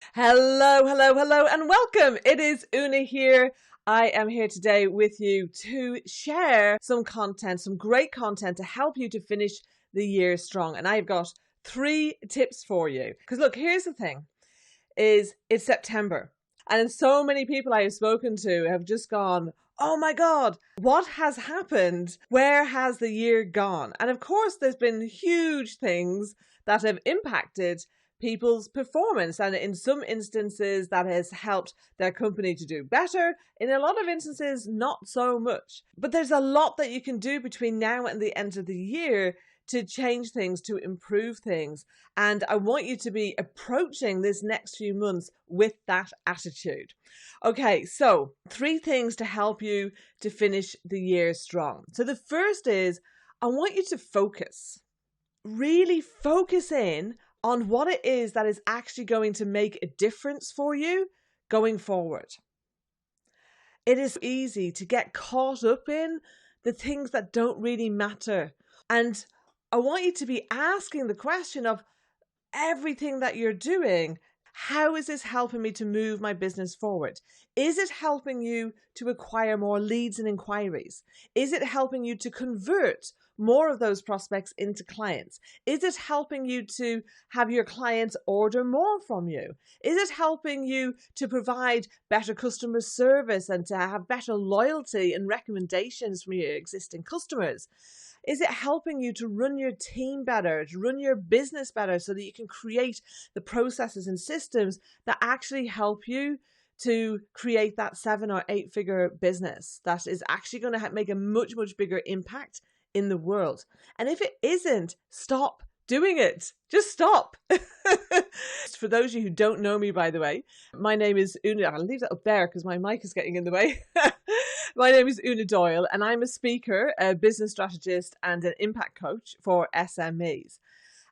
Hello, hello, hello, and welcome. It is Una here. I am here today with you to share some content, some great content to help you to finish the year strong. And I've got 3 tips for you. Because look, here's the thing, is it's September. And so many people I have spoken to have just gone, oh my God, what has happened? Where has the year gone? And of course, there's been huge things that have impacted people's performance. And in some instances, that has helped their company to do better. In a lot of instances, not so much. But there's a lot that you can do between now and the end of the year to change things, to improve things. And I want you to be approaching this next few months with that attitude. Okay, so 3 things to help you to finish the year strong. So the first is, I want you to focus. Really focus in on what it is that is actually going to make a difference for you going forward. It is easy to get caught up in the things that don't really matter. And I want you to be asking the question of everything that you're doing. How is this helping me to move my business forward? Is it helping you to acquire more leads and inquiries? Is it helping you to convert more of those prospects into clients? Is it helping you to have your clients order more from you? Is it helping you to provide better customer service and to have better loyalty and recommendations from your existing customers? Is it helping you to run your team better, to run your business better so that you can create the processes and systems that actually help you to create that 7 or 8 figure business that is actually going to make a much, much bigger impact in the world? And if it isn't, stop doing it. Just stop. For those of you who don't know me, by the way, my name is Una. I'll leave that up there because my mic is getting in the way. My name is Una Doyle, and I'm a speaker, a business strategist, and an impact coach for SMEs.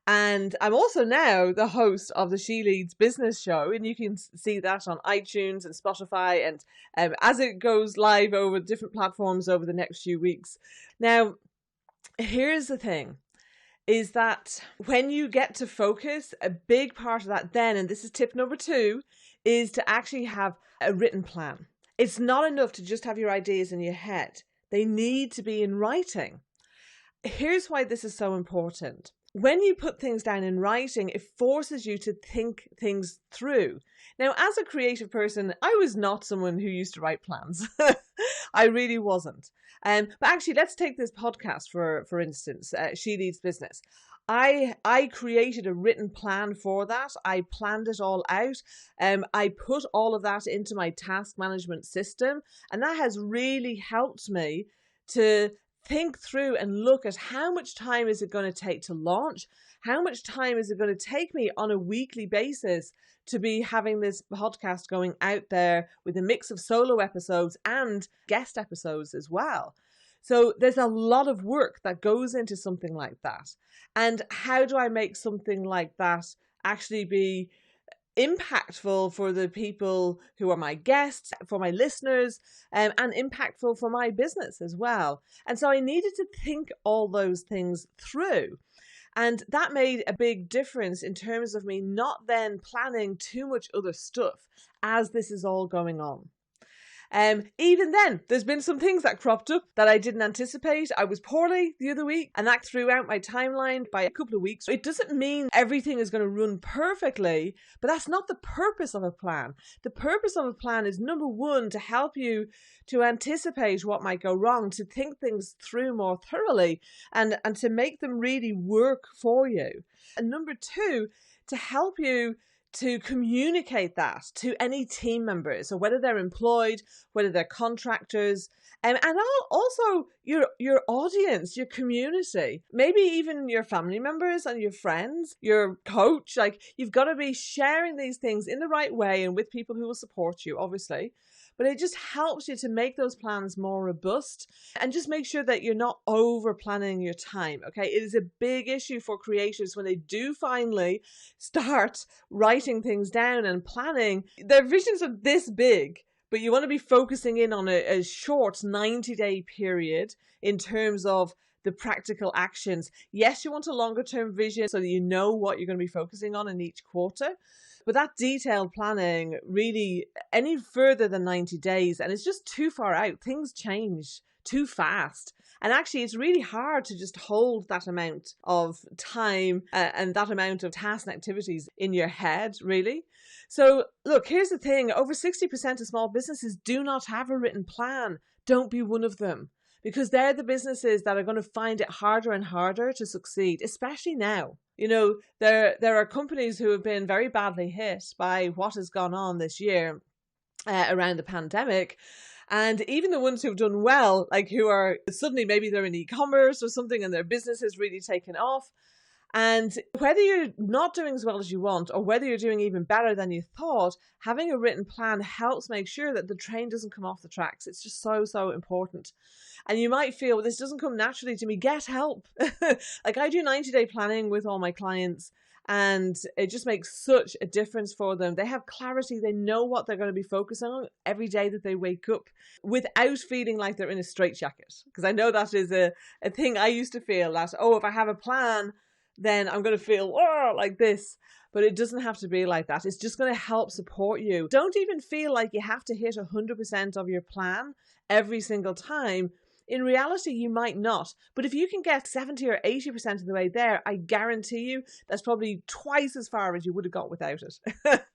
And I'm also now the host of the She Leads Business Show, and you can see that on iTunes and Spotify, and as it goes live over different platforms over the next few weeks. Now, here's the thing, is that when you get to focus, a big part of that then, and this is tip number 2, is to actually have a written plan. It's not enough to just have your ideas in your head. They need to be in writing. Here's why this is so important. When you put things down in writing, it forces you to think things through. Now, as a creative person, I was not someone who used to write plans. I really wasn't. But actually, let's take this podcast for instance, She Leads Business. I created a written plan for that. I planned it all out. I put all of that into my task management system, and that has really helped me to think through and look at how much time is it going to take to launch? How much time is it going to take me on a weekly basis to be having this podcast going out there with a mix of solo episodes and guest episodes as well? So there's a lot of work that goes into something like that. And how do I make something like that actually be impactful for the people who are my guests, for my listeners, and impactful for my business as well? And so I needed to think all those things through. And that made a big difference in terms of me not then planning too much other stuff as this is all going on. Even then, there's been some things that cropped up that I didn't anticipate. I was poorly the other week, and that threw out my timeline by a couple of weeks. It doesn't mean everything is going to run perfectly, but that's not the purpose of a plan. The purpose of a plan is, number 1, to help you to anticipate what might go wrong, to think things through more thoroughly, and to make them really work for you. And number 2, to help you to communicate that to any team members, so whether they're employed, whether they're contractors, and also your audience, your community, maybe even your family members and your friends, your coach. Like, you've got to be sharing these things in the right way and with people who will support you, obviously. But it just helps you to make those plans more robust and just make sure that you're not over planning your time. Okay. It is a big issue for creatives when they do finally start writing things down and planning. Their visions are this big, but you want to be focusing in on a short 90-day period in terms of the practical actions. Yes, you want a longer term vision so that you know what you're going to be focusing on in each quarter. But that detailed planning really, any further than 90 days, and it's just too far out. Things change too fast. And actually, it's really hard to just hold that amount of time and that amount of tasks and activities in your head, really. So look, here's the thing. Over 60% of small businesses do not have a written plan. Don't be one of them, because they're the businesses that are going to find it harder and harder to succeed, especially now. You know, there are companies who have been very badly hit by what has gone on this year around the pandemic. And even the ones who've done well, like who are suddenly, maybe they're in e-commerce or something and their business has really taken off. And whether you're not doing as well as you want or whether you're doing even better than you thought, having a written plan helps make sure that the train doesn't come off the tracks. It's just so, so important. And you might feel, well, this doesn't come naturally to me. Get help. Like I do 90-day planning with all my clients, and it just makes such a difference for them. They have clarity. They know what they're going to be focusing on every day that they wake up without feeling like they're in a straitjacket. Because I know that is a thing I used to feel, that, oh, if I have a plan, then I'm going to feel like this. But it doesn't have to be like that. It's just going to help support you. Don't even feel like you have to hit 100% of your plan every single time. In reality, you might not. But if you can get 70 or 80% of the way there, I guarantee you that's probably twice as far as you would have got without it.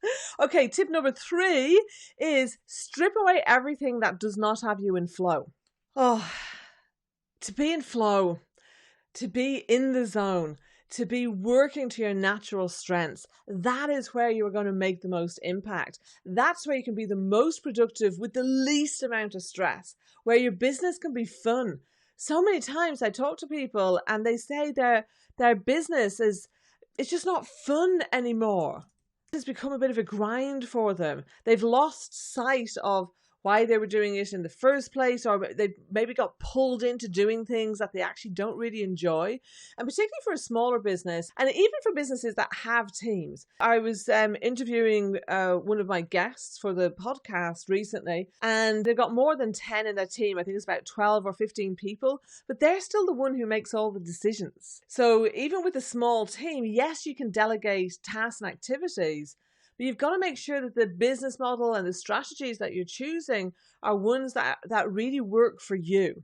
Okay, tip number 3 is strip away everything that does not have you in flow. Oh, to be in flow, to be in the zone, to be working to your natural strengths, that is where you are going to make the most impact. That's where you can be the most productive with the least amount of stress, where your business can be fun. So many times I talk to people and they say their business it's just not fun anymore. It's become a bit of a grind for them. They've lost sight of why they were doing it in the first place, or they maybe got pulled into doing things that they actually don't really enjoy. And particularly for a smaller business, and even for businesses that have teams. I was interviewing one of my guests for the podcast recently, and they've got more than 10 in their team. I think it's about 12 or 15 people, but they're still the one who makes all the decisions. So even with a small team, yes, you can delegate tasks and activities, but you've got to make sure that the business model and the strategies that you're choosing are ones that really work for you,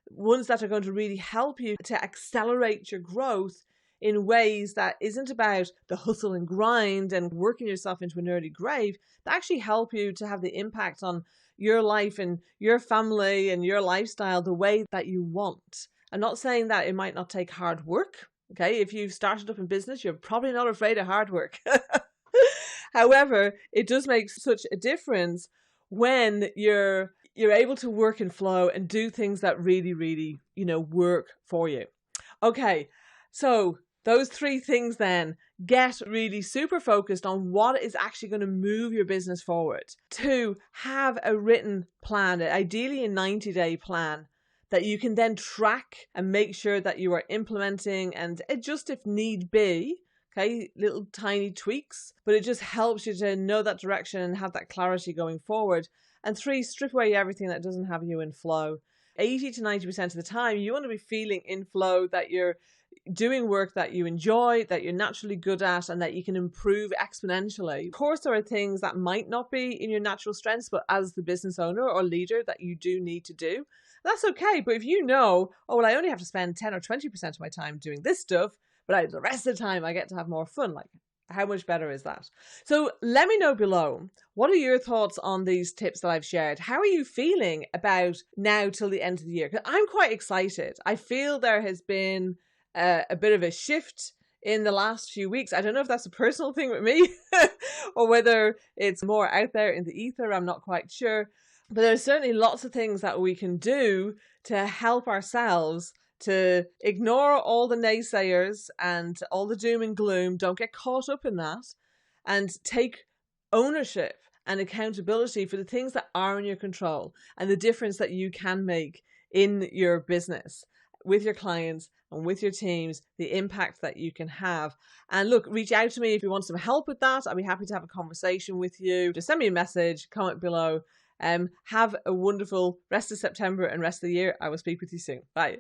ones that are going to really help you to accelerate your growth in ways that isn't about the hustle and grind and working yourself into an early grave, that actually help you to have the impact on your life and your family and your lifestyle the way that you want. I'm not saying that it might not take hard work. Okay, if you've started up in business, you're probably not afraid of hard work. However, it does make such a difference when you're able to work in flow and do things that really, really, work for you. Okay, so those 3 things then, get really super focused on what is actually going to move your business forward. 2, have a written plan, ideally a 90-day plan that you can then track and make sure that you are implementing and adjust if need be. Okay, little tiny tweaks, but it just helps you to know that direction and have that clarity going forward. And 3, strip away everything that doesn't have you in flow. 80 to 90% of the time, you want to be feeling in flow, that you're doing work that you enjoy, that you're naturally good at, and that you can improve exponentially. Of course, there are things that might not be in your natural strengths, but as the business owner or leader that you do need to do, that's okay. But if you know, oh, well, I only have to spend 10 or 20% of my time doing this stuff, but the rest of the time I get to have more fun. Like, how much better is that? So let me know below, what are your thoughts on these tips that I've shared? How are you feeling about now till the end of the year? Because I'm quite excited. I feel there has been a bit of a shift in the last few weeks. I don't know if that's a personal thing with me or whether it's more out there in the ether. I'm not quite sure. But there's certainly lots of things that we can do to help ourselves to ignore all the naysayers and all the doom and gloom. Don't get caught up in that, and take ownership and accountability for the things that are in your control and the difference that you can make in your business with your clients and with your teams, the impact that you can have. And look, reach out to me if you want some help with that. I'll be happy to have a conversation with you. Just send me a message, comment below. Have a wonderful rest of September and rest of the year. I will speak with you soon. Bye.